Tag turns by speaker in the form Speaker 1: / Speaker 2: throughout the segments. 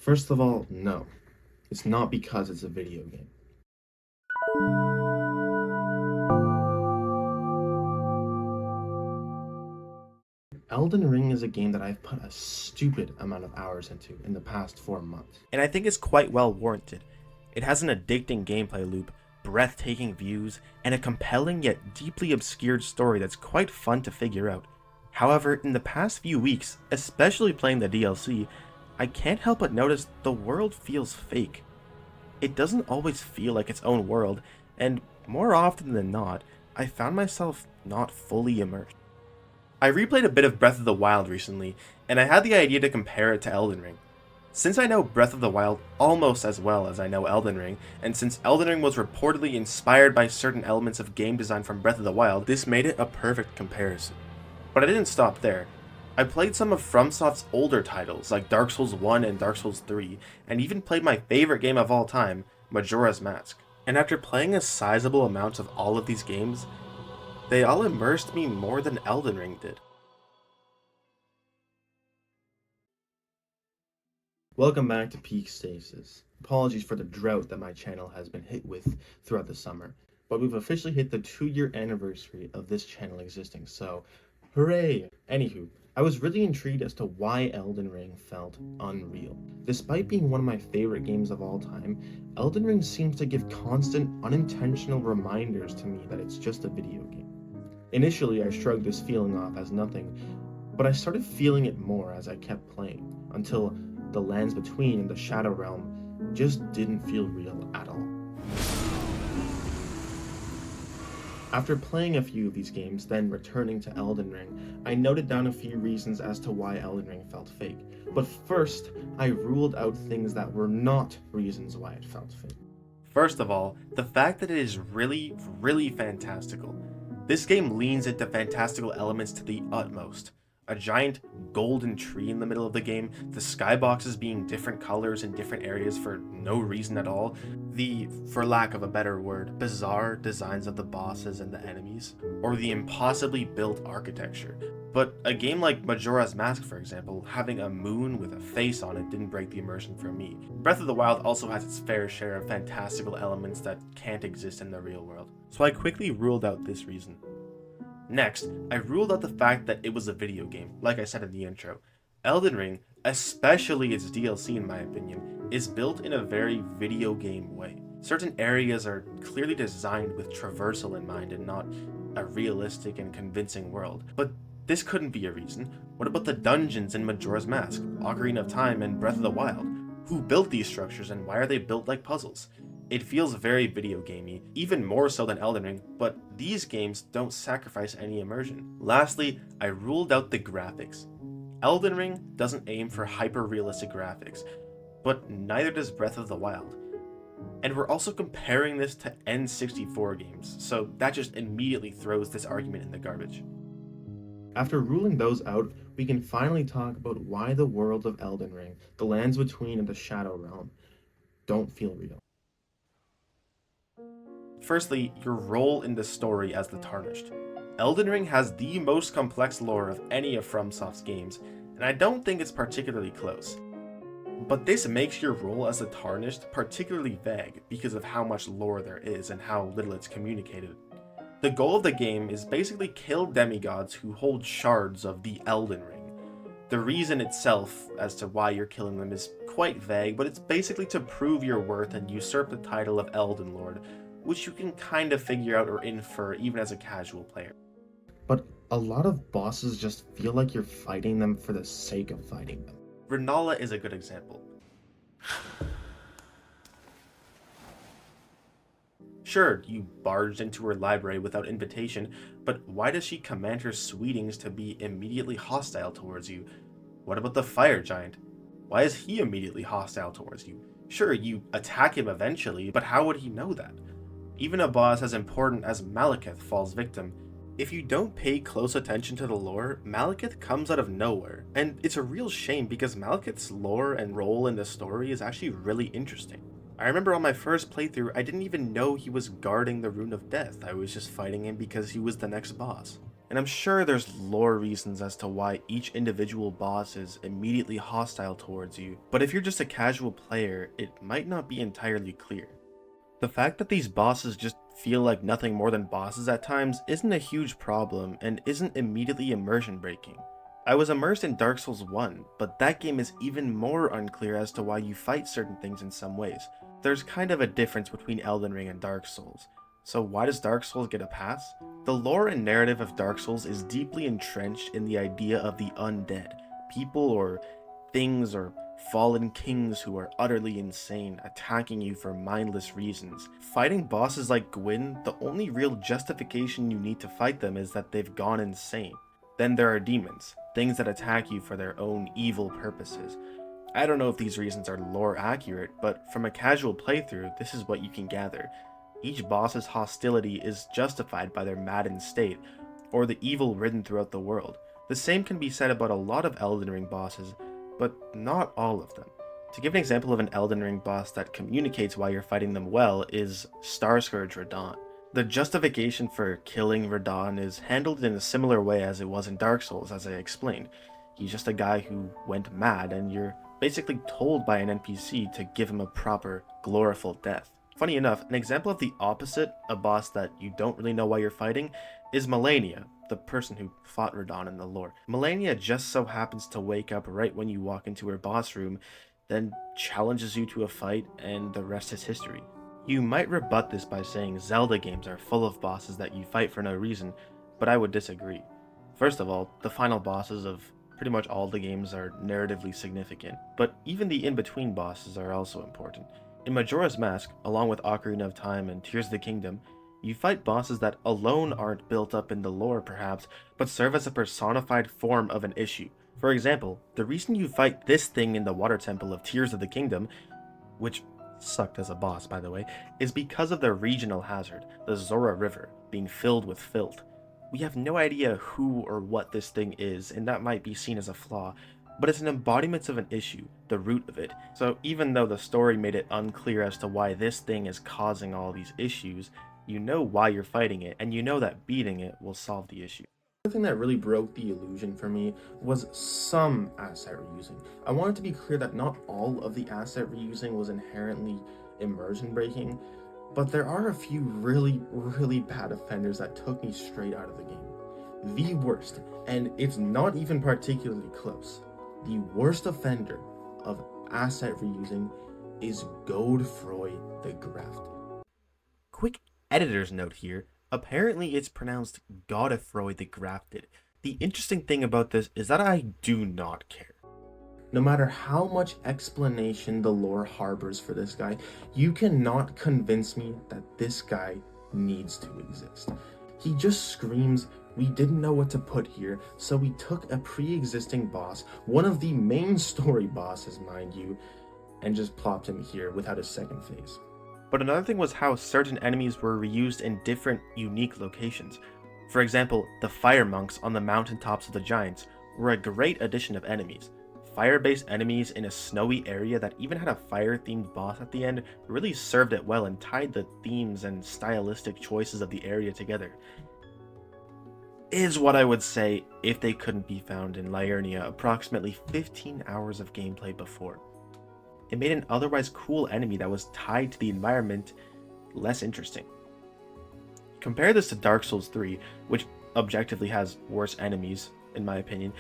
Speaker 1: First of all, no. It's not because it's a video game. Elden Ring is a game that I've put a stupid amount of hours into in the past 4 months.
Speaker 2: And I think it's quite well warranted. It has an addicting gameplay loop, breathtaking views, and a compelling yet deeply obscured story that's quite fun to figure out. However, in the past few weeks, especially playing the DLC, I can't help but notice the world feels fake. It doesn't always feel like its own world, and more often than not, I found myself not fully immersed. I replayed a bit of Breath of the Wild recently, and I had the idea to compare it to Elden Ring. Since I know Breath of the Wild almost as well as I know Elden Ring, and since Elden Ring was reportedly inspired by certain elements of game design from Breath of the Wild, this made it a perfect comparison. But I didn't stop there. I played some of FromSoft's older titles, like Dark Souls 1 and Dark Souls 3, and even played my favorite game of all time, Majora's Mask. And after playing a sizable amount of all of these games, they all immersed me more than Elden Ring did.
Speaker 1: Welcome back to Peak Stasis. Apologies for the drought that my channel has been hit with throughout the summer, but we've officially hit the 2-year anniversary of this channel existing, so hooray! Anywho, I was really intrigued as to why Elden Ring felt unreal. Despite being one of my favorite games of all time, Elden Ring seems to give constant, unintentional reminders to me that it's just a video game. Initially, I shrugged this feeling off as nothing, but I started feeling it more as I kept playing, until the lands between and the Shadow Realm just didn't feel real at all. After playing a few of these games, then returning to Elden Ring, I noted down a few reasons as to why Elden Ring felt fake. But first, I ruled out things that were not reasons why it felt fake.
Speaker 2: First of all, the fact that it is really fantastical. This game leans into fantastical elements to the utmost. A giant golden tree in the middle of the game, the skyboxes being different colors in different areas for no reason at all, the, for lack of a better word, bizarre designs of the bosses and the enemies, or the impossibly built architecture. But a game like Majora's Mask, for example, having a moon with a face on it didn't break the immersion for me. Breath of the Wild also has its fair share of fantastical elements that can't exist in the real world, so I quickly ruled out this reason. Next, I ruled out the fact that it was a video game, like I said in the intro. Elden Ring, especially its DLC in my opinion, is built in a very video game way. Certain areas are clearly designed with traversal in mind and not a realistic and convincing world. But this couldn't be a reason. What about the dungeons in Majora's Mask, Ocarina of Time, and Breath of the Wild? Who built these structures and why are they built like puzzles? It feels very video gamey, even more so than Elden Ring, but these games don't sacrifice any immersion. Lastly, I ruled out the graphics. Elden Ring doesn't aim for hyper-realistic graphics, but neither does Breath of the Wild. And we're also comparing this to N64 games, so that just immediately throws this argument in the garbage.
Speaker 1: After ruling those out, we can finally talk about why the world of Elden Ring, the lands between and the Shadow Realm, don't feel real.
Speaker 2: Firstly, your role in the story as the Tarnished. Elden Ring has the most complex lore of any of FromSoft's games, and I don't think it's particularly close. But this makes your role as the Tarnished particularly vague because of how much lore there is and how little it's communicated. The goal of the game is basically kill demigods who hold shards of the Elden Ring. The reason itself as to why you're killing them is quite vague, but it's basically to prove your worth and usurp the title of Elden Lord, which you can kind of figure out or infer even as a casual player.
Speaker 1: But a lot of bosses just feel like you're fighting them for the sake of fighting them.
Speaker 2: Renala is a good example. Sure, you barged into her library without invitation, but why does she command her sweetings to be immediately hostile towards you? What about the fire giant? Why is he immediately hostile towards you? Sure, you attack him eventually, but how would he know that? Even a boss as important as Malekith falls victim. If you don't pay close attention to the lore, Malekith comes out of nowhere, and it's a real shame because Malekith's lore and role in the story is actually really interesting. I remember on my first playthrough, I didn't even know he was guarding the Rune of Death. I was just fighting him because he was the next boss. And I'm sure there's lore reasons as to why each individual boss is immediately hostile towards you, but if you're just a casual player, it might not be entirely clear. The fact that these bosses just feel like nothing more than bosses at times isn't a huge problem and isn't immediately immersion breaking. I was immersed in Dark Souls 1, but that game is even more unclear as to why you fight certain things in some ways. There's kind of a difference between Elden Ring and Dark Souls. So why does Dark Souls get a pass? The lore and narrative of Dark Souls is deeply entrenched in the idea of the undead, people or things or fallen kings who are utterly insane, attacking you for mindless reasons. Fighting bosses like Gwyn, the only real justification you need to fight them is that they've gone insane. Then there are demons, things that attack you for their own evil purposes. I don't know if these reasons are lore accurate, but from a casual playthrough, this is what you can gather. Each boss's hostility is justified by their maddened state, or the evil ridden throughout the world. The same can be said about a lot of Elden Ring bosses, but not all of them. To give an example of an Elden Ring boss that communicates why you're fighting them well is Starscourge Radahn. The justification for killing Radahn is handled in a similar way as it was in Dark Souls, as I explained. He's just a guy who went mad, and you're basically told by an NPC to give him a proper, gloriful death. Funny enough, an example of the opposite, a boss that you don't really know why you're fighting, is Melania, the person who fought Radahn in the lore. Melania just so happens to wake up right when you walk into her boss room, then challenges you to a fight, and the rest is history. You might rebut this by saying Zelda games are full of bosses that you fight for no reason, but I would disagree. First of all, the final bosses of pretty much all the games are narratively significant, but even the in-between bosses are also important. In Majora's Mask, along with Ocarina of Time and Tears of the Kingdom, you fight bosses that alone aren't built up in the lore perhaps, but serve as a personified form of an issue. For example, the reason you fight this thing in the water temple of Tears of the Kingdom, which sucked as a boss by the way, is because of the regional hazard, the Zora River, being filled with filth. We have no idea who or what this thing is, and that might be seen as a flaw, but it's an embodiment of an issue, the root of it. So even though the story made it unclear as to why this thing is causing all these issues, you know why you're fighting it, and you know that beating it will solve the issue.
Speaker 1: The thing that really broke the illusion for me was some asset reusing. I wanted to be clear that not all of the asset reusing was inherently immersion breaking, but there are a few really bad offenders that took me straight out of the game. The worst, and it's not even particularly close, the worst offender of asset reusing is Godefroy the Grafted.
Speaker 2: Quick editor's note here. Apparently it's pronounced Godefroy the Grafted. The interesting thing about this is that I do not care.
Speaker 1: No matter how much explanation the lore harbors for this guy, you cannot convince me that this guy needs to exist. He just screams, "We didn't know what to put here, so we took a pre-existing boss, one of the main story bosses, mind you, and just plopped him here without a second phase."
Speaker 2: But another thing was how certain enemies were reused in different, unique locations. For example, the fire monks on the mountaintops of the giants were a great addition of enemies. Fire-based enemies in a snowy area that even had a fire-themed boss at the end really served it well and tied the themes and stylistic choices of the area together. Is what I would say if they couldn't be found in Liurnia approximately 15 hours of gameplay before. It made an otherwise cool enemy that was tied to the environment less interesting. Compare this to Dark Souls 3, which objectively has worse enemies, in my opinion,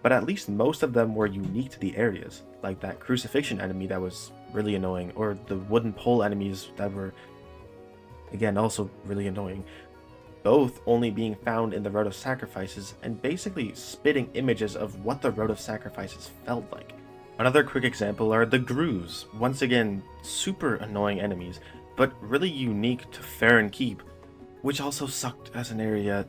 Speaker 2: but at least most of them were unique to the areas, like that crucifixion enemy that was really annoying, or the wooden pole enemies that were, again, also really annoying, both only being found in the Road of Sacrifices and basically spitting images of what the Road of Sacrifices felt like. Another quick example are the Grooves, once again super annoying enemies, but really unique to Farron Keep, which also sucked as an area.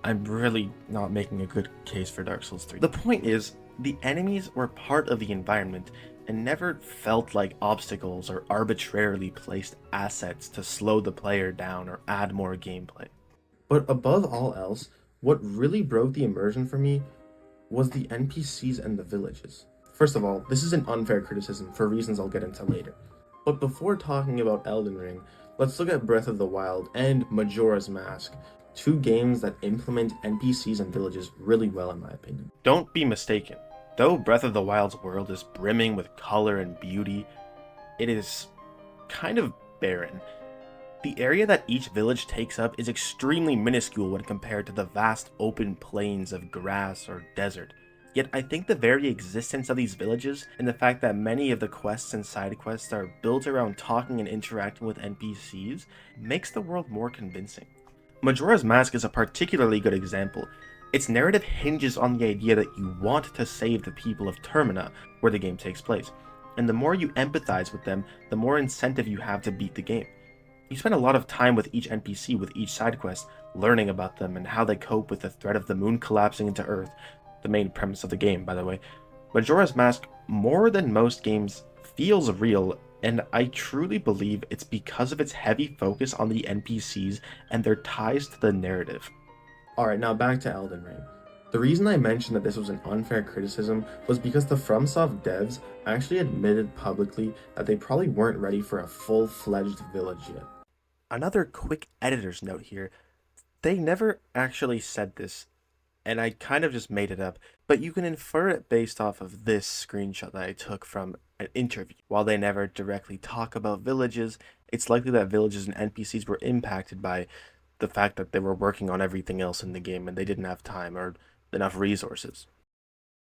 Speaker 2: I'm really not making a good case for Dark Souls 3. The point is, the enemies were part of the environment and never felt like obstacles or arbitrarily placed assets to slow the player down or add more gameplay.
Speaker 1: But above all else, what really broke the immersion for me was the NPCs and the villages. First of all, this is an unfair criticism for reasons I'll get into later. But before talking about Elden Ring, let's look at Breath of the Wild and Majora's Mask, two games that implement NPCs and villages really well in my opinion.
Speaker 2: Don't be mistaken. Though Breath of the Wild's world is brimming with color and beauty, it is kind of barren. The area that each village takes up is extremely minuscule when compared to the vast open plains of grass or desert. Yet I think the very existence of these villages, and the fact that many of the quests and side quests are built around talking and interacting with NPCs, makes the world more convincing. Majora's Mask is a particularly good example. Its narrative hinges on the idea that you want to save the people of Termina, where the game takes place, and the more you empathize with them, the more incentive you have to beat the game. You spend a lot of time with each NPC with each side quest, learning about them and how they cope with the threat of the moon collapsing into Earth, the main premise of the game, by the way. Majora's Mask, more than most games, feels real, and I truly believe it's because of its heavy focus on the NPCs and their ties to the narrative.
Speaker 1: Alright, now back to Elden Ring. The reason I mentioned that this was an unfair criticism was because the FromSoft devs actually admitted publicly that they probably weren't ready for a full-fledged village yet.
Speaker 2: Another quick editor's note here. They never actually said this, and I kind of just made it up, but you can infer it based off of this screenshot that I took from an interview. While they never directly talk about villages, it's likely that villages and NPCs were impacted by the fact that they were working on everything else in the game and they didn't have time or enough resources.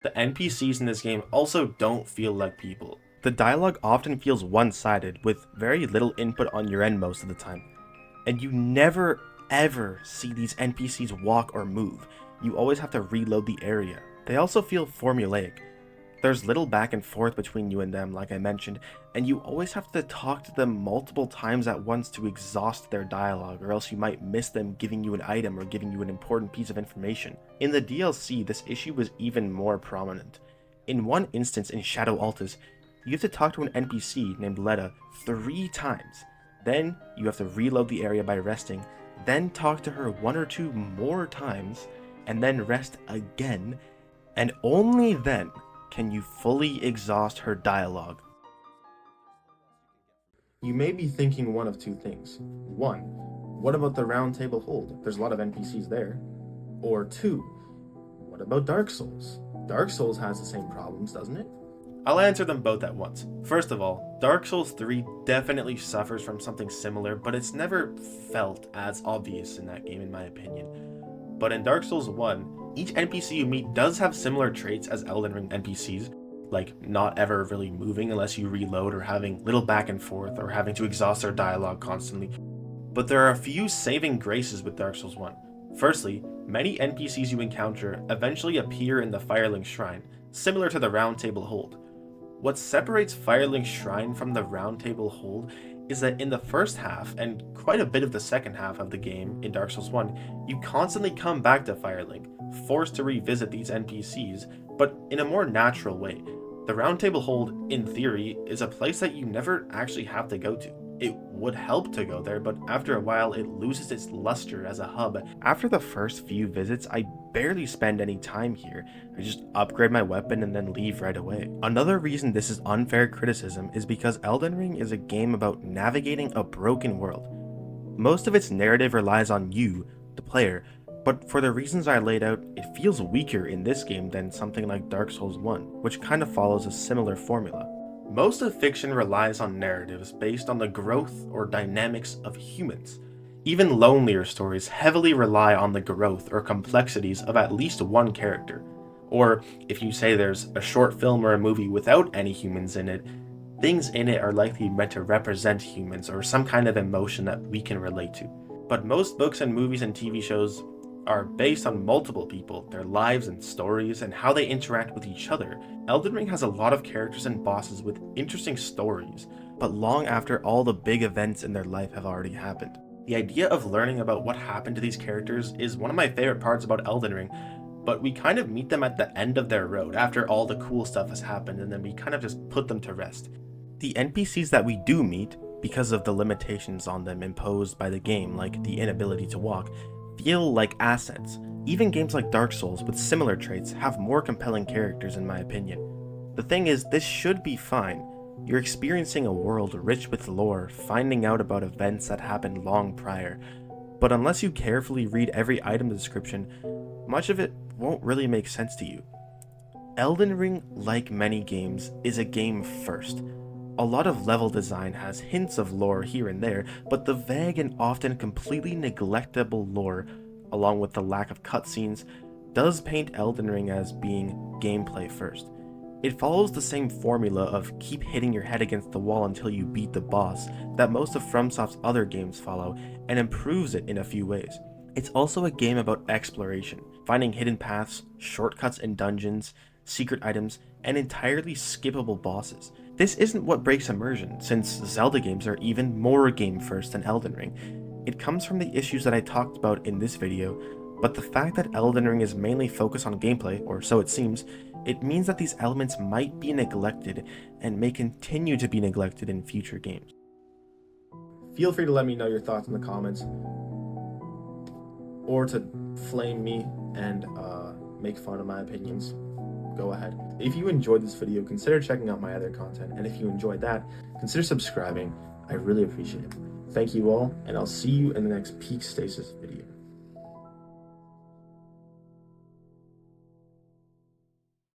Speaker 2: The NPCs in this game also don't feel like people. The dialogue often feels one-sided, with very little input on your end most of the time. And you never ever see these NPCs walk or move. You always have to reload the area. They also feel formulaic. There's little back and forth between you and them, like I mentioned, and you always have to talk to them multiple times at once to exhaust their dialogue, or else you might miss them giving you an item or giving you an important piece of information. In the DLC, this issue was even more prominent. In one instance in Shadow Altus, you have to talk to an NPC named Letta 3 times. Then you have to reload the area by resting, then talk to her 1 or 2 more times, and then rest again, and only then can you fully exhaust her dialogue.
Speaker 1: You may be thinking one of two things. 1, what about the Round Table Hold? There's a lot of NPCs there. Or 2, what about Dark Souls? Dark Souls has the same problems, doesn't it?
Speaker 2: I'll answer them both at once. First of all, Dark Souls 3 definitely suffers from something similar, but it's never felt as obvious in that game in my opinion. But in Dark Souls 1, each NPC you meet does have similar traits as Elden Ring NPCs, like not ever really moving unless you reload or having little back and forth or having to exhaust their dialogue constantly. But there are a few saving graces with Dark Souls 1. Firstly, many NPCs you encounter eventually appear in the Firelink Shrine, similar to the Round Table Hold. What separates Firelink Shrine from the Round Table Hold is that in the first half, and quite a bit of the second half of the game in Dark Souls 1, you constantly come back to Firelink, forced to revisit these NPCs, but in a more natural way. The Round Table Hold, in theory, is a place that you never actually have to go to. It would help to go there, but after a while it loses its luster as a hub. After the first few visits, I barely spend any time here. I just upgrade my weapon and then leave right away. Another reason this is unfair criticism is because Elden Ring is a game about navigating a broken world. Most of its narrative relies on you, the player, but for the reasons I laid out, it feels weaker in this game than something like Dark Souls 1, which kind of follows a similar formula. Most of fiction relies on narratives based on the growth or dynamics of humans. Even lonelier stories heavily rely on the growth or complexities of at least one character. Or, if you say there's a short film or a movie without any humans in it, things in it are likely meant to represent humans or some kind of emotion that we can relate to. But most books and movies and TV shows are based on multiple people, their lives and stories, and how they interact with each other. Elden Ring has a lot of characters and bosses with interesting stories, but long after all the big events in their life have already happened. The idea of learning about what happened to these characters is one of my favorite parts about Elden Ring, but we kind of meet them at the end of their road after all the cool stuff has happened, and then we kind of just put them to rest. The NPCs that we do meet, because of the limitations on them imposed by the game, like the inability to walk, feel like assets. Even games like Dark Souls with similar traits have more compelling characters in my opinion. The thing is, this should be fine. You're experiencing a world rich with lore, finding out about events that happened long prior. but unless you carefully read every item description, much of it won't really make sense to you. Elden Ring, like many games, is a game first. A lot of level design has hints of lore here and there, but the vague and often completely neglectable lore, along with the lack of cutscenes, does paint Elden Ring as being gameplay first. It follows the same formula of keep hitting your head against the wall until you beat the boss that most of FromSoft's other games follow, and improves it in a few ways. It's also a game about exploration, finding hidden paths, shortcuts in dungeons, secret items, and entirely skippable bosses. This isn't what breaks immersion, since Zelda games are even more game first than Elden Ring. It comes from the issues that I talked about in this video, but the fact that Elden Ring is mainly focused on gameplay, or so it seems, it means that these elements might be neglected and may continue to be neglected in future games.
Speaker 1: Feel free to let me know your thoughts in the comments, or to flame me and make fun of my opinions. Go ahead. If you enjoyed this video, consider checking out my other content, and if you enjoyed that, consider subscribing. I really appreciate it. Thank you all, and I'll see you in the next Peak Stasis video.